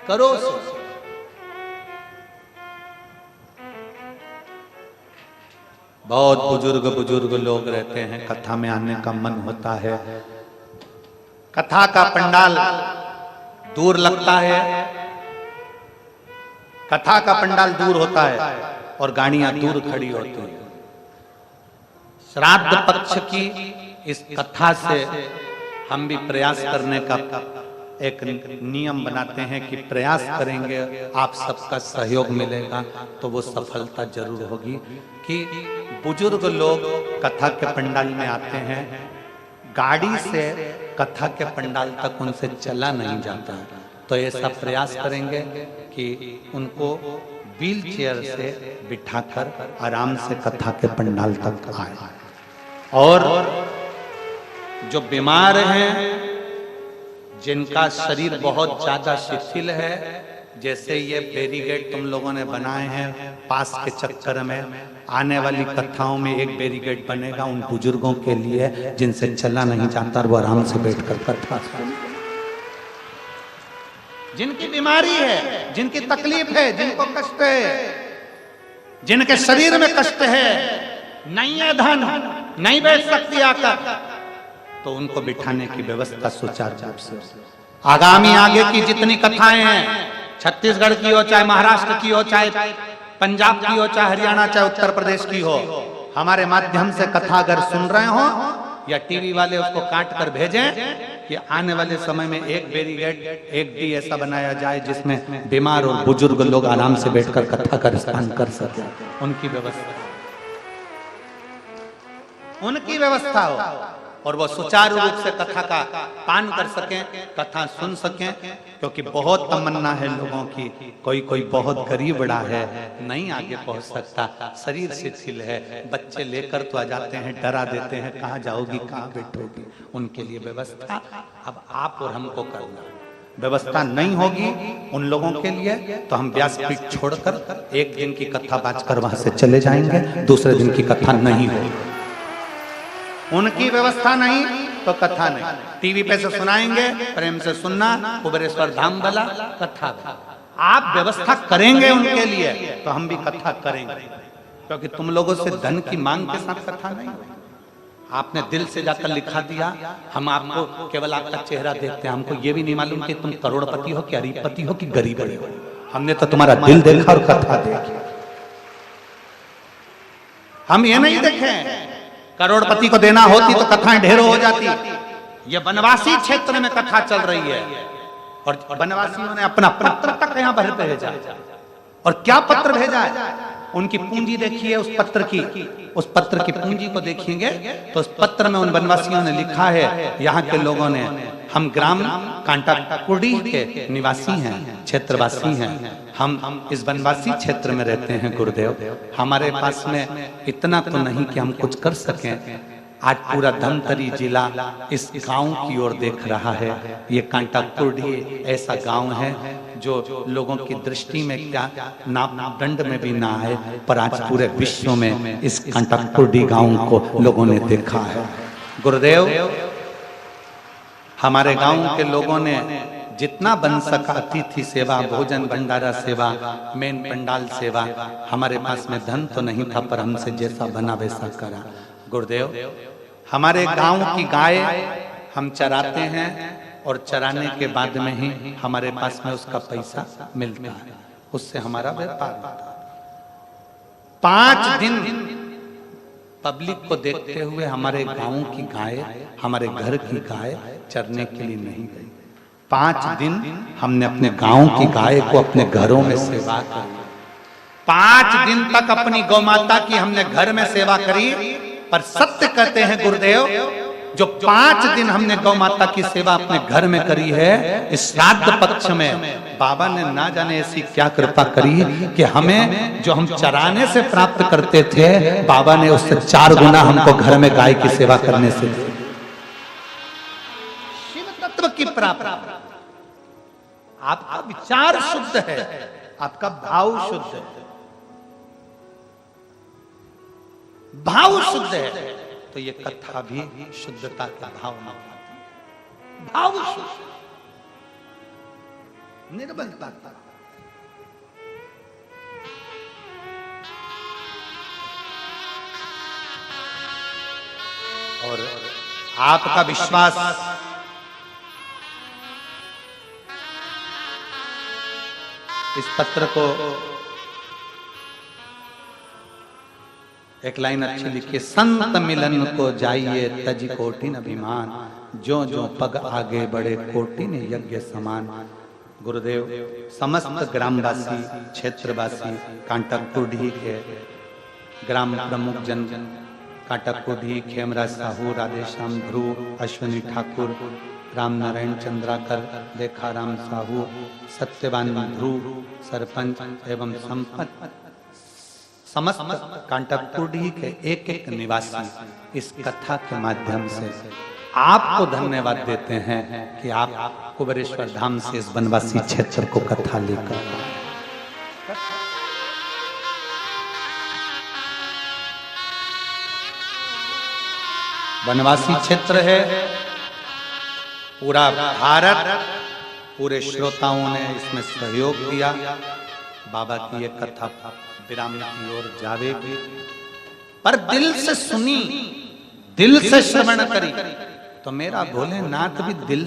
करो सेवा। बहुत बुजुर्ग लोग रहते हैं, कथा में आने का मन होता है, कथा का पंडाल दूर लगता है, कथा का पंडाल दूर होता है और गाड़ियां दूर खड़ी होती हैं। श्राद्ध पक्ष की इस कथा से हम भी प्रयास करने का एक नियम बनाते हैं कि प्रयास करेंगे, आप सबका सहयोग मिलेगा तो वो सफलता जरूर होगी। कि बुजुर्ग लोग कथा के पंडाल में आते हैं, गाड़ी से कथा के पंडाल तक उनसे चला नहीं जाता, तो ऐसा प्रयास करेंगे कि उनको व्हील चेयर से बिठाकर आराम से कथा के पंडाल तक आए। और जो बीमार हैं, जिनका शरीर बहुत ज्यादा शिथिल है, जैसे ये बैरिकेड तुम लोगों ने बनाए हैं पास के चक्कर में, आने वाली कथाओं में एक बैरिकेड बनेगा उन बुजुर्गों के लिए जिनसे चला नहीं जाता, वो आराम से बैठकर कथा सुनेंगे। जिनकी बीमारी है, जिनकी तकलीफ है, जिनको कष्ट है, जिनके शरीर में कष्ट है, नहीं है धन, नहीं बैठ सकती आकर, तो उनको बिठाने की व्यवस्था सुचारू रूप से। आगामी आगे की जितनी कथाएं हैं, छत्तीसगढ़ की हो, चाहे महाराष्ट्र की हो, चाहे पंजाब की हो, चाहे हरियाणा, चाहे उत्तर प्रदेश की हो, हमारे माध्यम से कथा अगर सुन रहे हो या टीवी वाले उसको काट कर भेजें कि आने वाले समय में एक बैरिकेड, एक भी ऐसा बनाया जाए जिसमें बीमार और बुजुर्ग लोग आराम से बैठकर कथा का रसपान कर सके। उनकी व्यवस्था हो और वो सुचारू रूप से कथा का पान कर सकें, कथा सुन सकें। क्योंकि बहुत तमन्ना है लोगों की, कोई बहुत गरीब बड़ा है, नहीं आगे पहुंच सकता, शरीर शिथिल है, बच्चे लेकर तो आ जाते हैं, डरा देते हैं, कहाँ जाओगी, कहाँ बैठोगी। उनके लिए व्यवस्था अब आप और हमको करना। व्यवस्था नहीं होगी उन लोगों के लिए तो हम व्यासपीठ छोड़कर एक दिन की कथा बाजकर वहां से चले जाएंगे, दूसरे दिन की कथा नहीं होगी। उनकी व्यवस्था नहीं तो कथा नहीं। टीवी पे से सुनाएंगे, प्रेम से सुनना, कुबेरेश्वर धाम वाला कथा। आप व्यवस्था करेंगे उनके लिए तो हम भी कथा करेंगे, क्योंकि तुम लोगों से धन की मांग के साथ कथा नहीं। आपने दिल से जाकर लिखा दिया, हम आपको केवल आपका चेहरा देखते हैं, हमको ये भी नहीं मालूम कि तुम करोड़पति हो कि अरबपति हो कि गरीब हो। हमने तो तुम्हारा दिल देखा और कथा देखी। हम ये नहीं देखे करोड़पति को देना होती तो कथाएं ढेरों हो जाती। ये वनवासी क्षेत्र में कथा चल रही है और वनवासियों ने अपना पत्र तक यहाँ भर भेजा। और क्या पत्र भेजा है, उनकी पूंजी देखिए, उस पत्र की पूंजी को देखेंगे तो उस पत्र में उन वनवासियों ने लिखा है, यहाँ के लोगों ने, हम ग्राम कांटाकुर्डी के निवासी हैं, क्षेत्रवासी हैं, हम इस वनवासी क्षेत्र में रहते हैं गुरुदेव, हमारे पास में इतना तो नहीं कि हम कुछ कर सकें। आज पूरा धमतरी जिला इस गांव की ओर देख रहा है। ये कांटाकुर्डी ऐसा गांव है जो लोगों की दृष्टि में क्या नापदंड में भी ना आए, पर आज पूरे विश्व में इस कांटाकुर्डी गांव को लोगों ने देखा है। गुरुदेव, हमारे गांव के लोगों ने जितना बन सका अतिथि सेवा, भोजन भंडारा सेवा, मेन पंडाल सेवा, हमारे पास में धन तो नहीं था पर हमसे जैसा बना वैसा करा। गुरुदेव, हमारे गांव की गाय हम चराते हैं और चराने के बाद में ही हमारे पास में उसका पैसा मिलता है, उससे हमारा व्यापार होता है। 5 दिन पब्लिक को देखते हुए हमारे गांव की गाय, हमारे घर की गाय चरने के लिए नहीं गई। 5 दिन हमने अपने गांव की गाय को अपने घरों में सेवा करी। 5 दिन तक अपनी गौ माता की हमने घर में सेवा करी। पर सत्य कहते हैं गुरुदेव, जो 5 दिन हमने गौ माता की सेवा अपने घर में करी है, इस श्राद्ध पक्ष में बाबा ने ना जाने ऐसी क्या कृपा करी कि हमें जो हम चराने से प्राप्त करते थे, बाबा ने उससे 4 गुना हमको घर में गाय की सेवा करने से शिव तत्व की प्राप्ति। आपका विचार शुद्ध है, आपका भाव शुद्ध है, भाव शुद्ध है तो ये कथा भी शुद्धता का भाव में, भाव शुद्ध, निर्बलता। और आपका विश्वास इस पत्र को एक लाइन अच्छी लिखी, संत मिलन को जाइए तज कोटिन अभिमान, जो जो पग आगे बढ़े कोटिन यज्ञ समान। गुरुदेव समस्त ग्रामवासी, क्षेत्रवासी, कांटकपुरडी के ग्राम प्रमुख जन, कांटकपुरडी, खेमराज साहू, राधेश्याम ध्रुव, अश्विनी ठाकुर, राम नारायण चंद्राकर, लेखाराम साहू, सत्यवान ध्रुव, सरपंच एवं संपन्न समस्त कांटकपुरडी के एक एक निवासी इस कथा के माध्यम से आपको धन्यवाद देते हैं कि आप कुबेरेश्वर धाम से इस वनवासी क्षेत्र को कथा लेकर वनवासी क्षेत्र है। पूरा भारत, पूरे श्रोताओं ने इसमें सहयोग दिया। बाबा की ये कथा विराम की ओर जावेगी, पर दिल से सुनी, दिल से श्रवण करी तो मेरा भोलेनाथ भी दिल